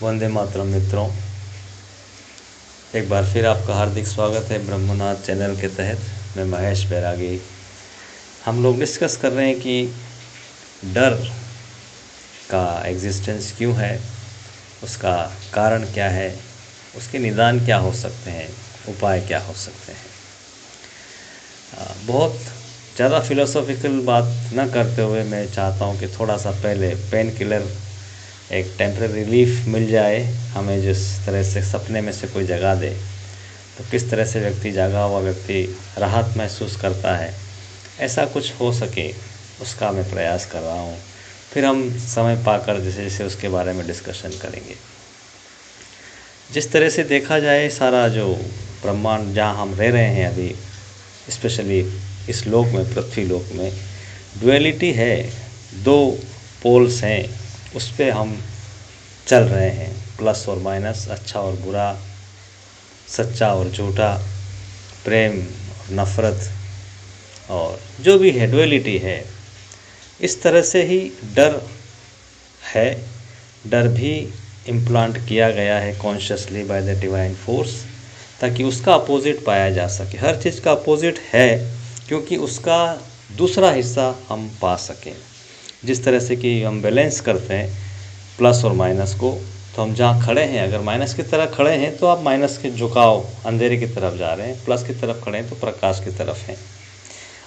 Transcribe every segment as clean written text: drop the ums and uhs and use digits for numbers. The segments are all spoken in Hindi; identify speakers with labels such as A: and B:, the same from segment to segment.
A: वंदे मातरम मित्रों, एक बार फिर आपका हार्दिक स्वागत है ब्रह्मनाथ चैनल के तहत। मैं महेश बैरागी। हम लोग डिस्कस कर रहे हैं कि डर का एग्जिस्टेंस क्यों है, उसका कारण क्या है, उसके निदान क्या हो सकते हैं, उपाय क्या हो सकते हैं। बहुत ज़्यादा फिलोसॉफिकल बात न करते हुए मैं चाहता हूँ कि थोड़ा सा पहले पेन किलर, एक टेम्परेरी रिलीफ मिल जाए हमें। जिस तरह से सपने में से कोई जगा दे तो किस तरह से व्यक्ति, जागा हुआ व्यक्ति राहत महसूस करता है, ऐसा कुछ हो सके उसका मैं प्रयास कर रहा हूँ। फिर हम समय पाकर जैसे जैसे उसके बारे में डिस्कशन करेंगे। जिस तरह से देखा जाए, सारा जो ब्रह्मांड जहाँ हम रह रहे हैं अभी, स्पेशली इस लोक में, पृथ्वी लोक में डुअलिटी है, दो पोल्स हैं, उस पर हम चल रहे हैं, प्लस और माइनस, अच्छा और बुरा, सच्चा और झूठा, प्रेम और नफ़रत, और जो भी है डुअलिटी है। इस तरह से ही डर है। डर भी इम्प्लांट किया गया है consciously by the divine force, ताकि उसका अपोजिट पाया जा सके। हर चीज़ का अपोजिट है क्योंकि उसका दूसरा हिस्सा हम पा सकें। जिस तरह से कि हम बैलेंस करते हैं प्लस और माइनस को, तो हम जहाँ खड़े हैं, अगर माइनस की तरफ खड़े हैं तो आप माइनस के झुकाव, अंधेरे की तरफ जा रहे हैं, प्लस की तरफ खड़े हैं तो प्रकाश की तरफ हैं।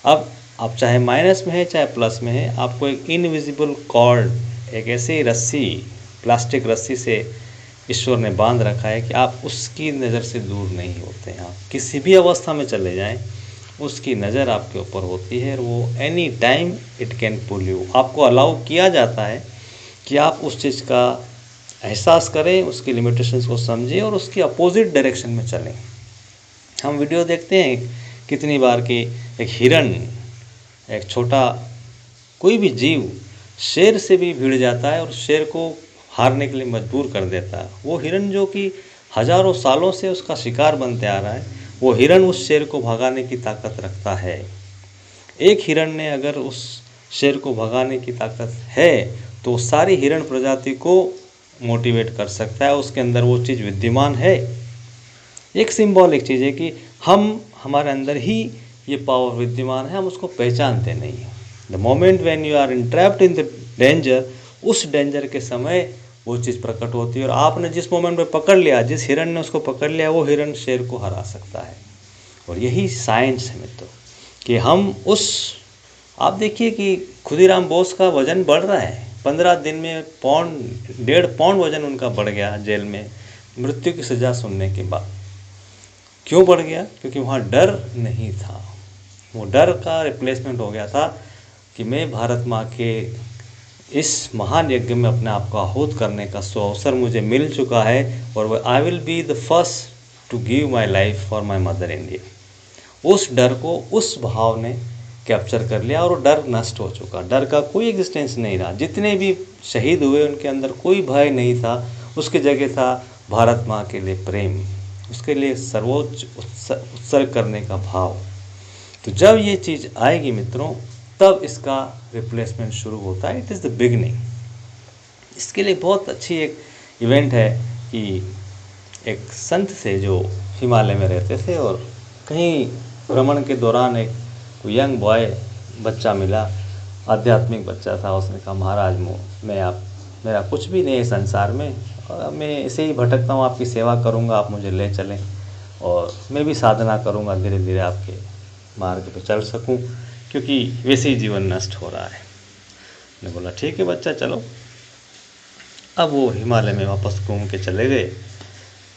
A: अब आप चाहे माइनस में है चाहे प्लस में है, आपको एक इनविजिबल कॉर्ड, एक ऐसी रस्सी, प्लास्टिक रस्सी से ईश्वर ने बांध रखा है कि आप उसकी नज़र से दूर नहीं होते हैं। आप किसी भी अवस्था में चले जाएं, उसकी नज़र आपके ऊपर होती है और वो any time it can pull you. आपको अलाउ किया जाता है कि आप उस चीज़ का एहसास करें, उसकी लिमिटेशंस को समझें और उसकी अपोजिट डायरेक्शन में चलें। हम वीडियो देखते हैं कितनी बार कि एक हिरन, एक छोटा कोई भी जीव शेर से भी भिड़ जाता है और शेर को हारने के लिए मजबूर कर देता है। वो हिरन जो कि हजारों सालों से उसका शिकार बनते आ रहा है, वो हिरन उस शेर को भगाने की ताकत रखता है। एक हिरन ने अगर उस शेर को भगाने की ताकत है तो सारी हिरन प्रजाति को मोटिवेट कर सकता है। उसके अंदर वो चीज़ विद्यमान है। एक सिंबॉलिक चीज़ है कि हमारे अंदर ही ये पावर विद्यमान है, हम उसको पहचानते नहीं हैं। The moment when you are entrapped in the danger, उस डेंजर के समय वो चीज़ प्रकट होती है और आपने जिस मोमेंट में पकड़ लिया, जिस हिरन ने उसको पकड़ लिया, वो हिरन शेर को हरा सकता है। और यही साइंस है मित्रों कि हम आप देखिए कि खुदीराम बोस का वज़न बढ़ रहा है। 15 दिन में 1.5 पौंड वज़न उनका बढ़ गया, जेल में मृत्यु की सज़ा सुनने के बाद। क्यों बढ़ गया? क्योंकि वहाँ डर नहीं था। वो डर का रिप्लेसमेंट हो गया था कि मैं भारत माँ के इस महान यज्ञ में अपने आप को आहूत करने का अवसर मुझे मिल चुका है और वह I will be the first to give my life for my mother India. उस डर को उस भाव ने कैप्चर कर लिया और डर नष्ट हो चुका। डर का कोई एग्जिस्टेंस नहीं रहा। जितने भी शहीद हुए उनके अंदर कोई भय नहीं था। उसकी जगह था भारत माँ के लिए प्रेम, उसके लिए सर्वोच्च उत्सर्ग करने का भाव। तो जब ये चीज़ आएगी मित्रों, तब इसका रिप्लेसमेंट शुरू होता है। It is the beginning. इसके लिए बहुत अच्छी एक इवेंट है कि एक संत थे जो हिमालय में रहते थे और कहीं भ्रमण के दौरान एक कोई यंग बॉय, बच्चा मिला, आध्यात्मिक बच्चा था। उसने कहा, महाराज मेरा कुछ भी नहीं है संसार में, मैं ऐसे ही भटकता हूँ, आपकी सेवा करूँगा, आप मुझे ले चलें और मैं भी साधना करूँगा, धीरे धीरे आपके मार्ग पे चल सकूँ, क्योंकि वैसे ही जीवन नष्ट हो रहा है। ने बोला, ठीक है बच्चा, चलो। अब वो हिमालय में वापस घूम के चले गए।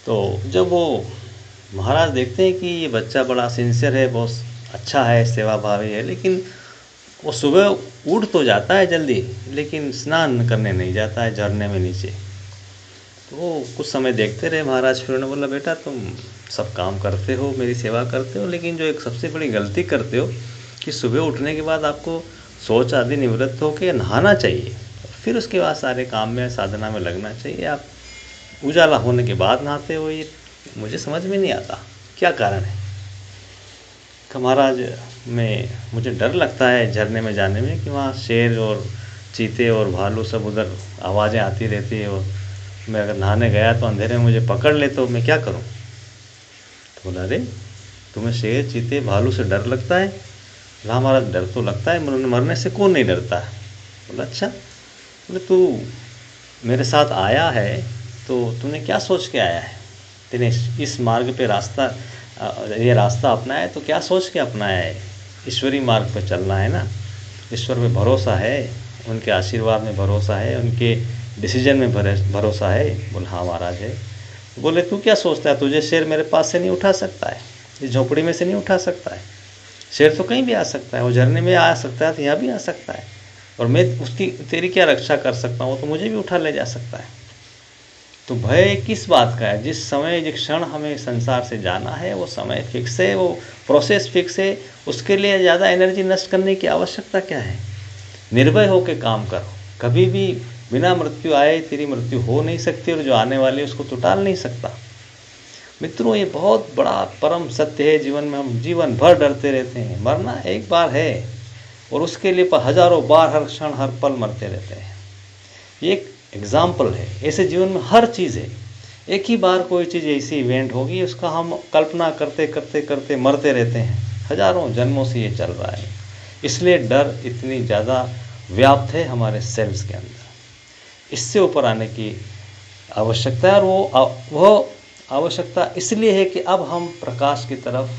A: तो जब वो महाराज देखते हैं कि ये बच्चा बड़ा सिंसियर है, बहुत अच्छा है, सेवा भावी है, लेकिन वो सुबह उठ तो जाता है जल्दी, लेकिन स्नान करने नहीं जाता है झरने में नीचे। तो वो कुछ समय देखते रहे महाराज। फिर उन्होंने बोला, बेटा तुम सब काम करते हो, मेरी सेवा करते हो, लेकिन जो एक सबसे बड़ी गलती करते हो कि सुबह उठने के बाद आपको शौच आदि निवृत्त होकर नहाना चाहिए, फिर उसके बाद सारे काम में, साधना में लगना चाहिए। आप उजाला होने के बाद नहाते हो, ये मुझे समझ में नहीं आता, क्या कारण है? कि महाराज मुझे डर लगता है झरने में जाने में कि वहाँ शेर और चीते और भालू सब उधर आवाज़ें आती रहती है और मैं अगर नहाने गया तो अंधेरे में मुझे पकड़ ले तो मैं क्या करूं? तो बोला, अरे तुम्हें शेर, चीते, भालू से डर लगता है? बोला, हमारा डर तो लगता है, मरने से कौन नहीं डरता? बोला, अच्छा। बोले, तू मेरे साथ आया है तो तूने क्या सोच के आया है? तूने इस मार्ग पे ये रास्ता अपनाया है तो क्या सोच के अपनाया है? ईश्वरी मार्ग पे चलना है ना, ईश्वर पे भरोसा है, उनके आशीर्वाद में भरोसा है, उनके डिसीजन में भरोसा है। बोले, हाँ महाराज है। बोले, तू क्या सोचता है, तुझे शेर मेरे पास से नहीं उठा सकता है, इस झोपड़ी में से नहीं उठा सकता है? शेर तो कहीं भी आ सकता है, वो झरने में आ सकता है तो यहाँ भी आ सकता है, और मैं उसकी तेरी क्या रक्षा कर सकता हूँ? तो मुझे भी उठा ले जा सकता है। तो भय किस बात का है? जिस समय, जिस क्षण हमें संसार से जाना है वो समय फिक्स है, वो प्रोसेस फिक्स है, उसके लिए ज़्यादा एनर्जी नष्ट करने की आवश्यकता क्या है? निर्भय होकर काम करो, कभी भी बिना मृत्यु आए तेरी मृत्यु हो नहीं सकती, और जो आने वाली है उसको तो टाल नहीं सकता। मित्रों, ये बहुत बड़ा परम सत्य है। जीवन में हम जीवन भर डरते रहते हैं, मरना एक बार है और उसके लिए हजारों बार हर क्षण हर पल मरते रहते हैं। ये एक एग्जाम्पल है, ऐसे जीवन में हर चीज़ है। एक ही बार कोई चीज़ ऐसी इवेंट होगी, उसका हम कल्पना करते करते करते मरते रहते हैं। हजारों जन्मों से ये चल रहा है, इसलिए डर इतनी ज़्यादा व्याप्त है हमारे सेल्स के अंदर। इससे ऊपर आने की आवश्यकता है, और वो आवश्यकता इसलिए है कि अब हम प्रकाश की तरफ,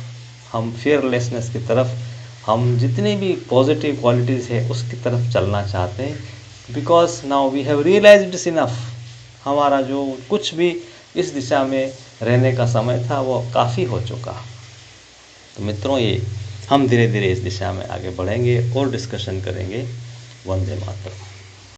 A: हम फियरलेसनेस की तरफ, हम जितनी भी पॉजिटिव क्वालिटीज़ है उसकी तरफ चलना चाहते हैं। Because now we have realised it's enough. हमारा जो कुछ भी इस दिशा में रहने का समय था वो काफ़ी हो चुका। तो मित्रों, ये हम धीरे धीरे इस दिशा में आगे बढ़ेंगे और डिस्कशन करेंगे। वंदे मातरम।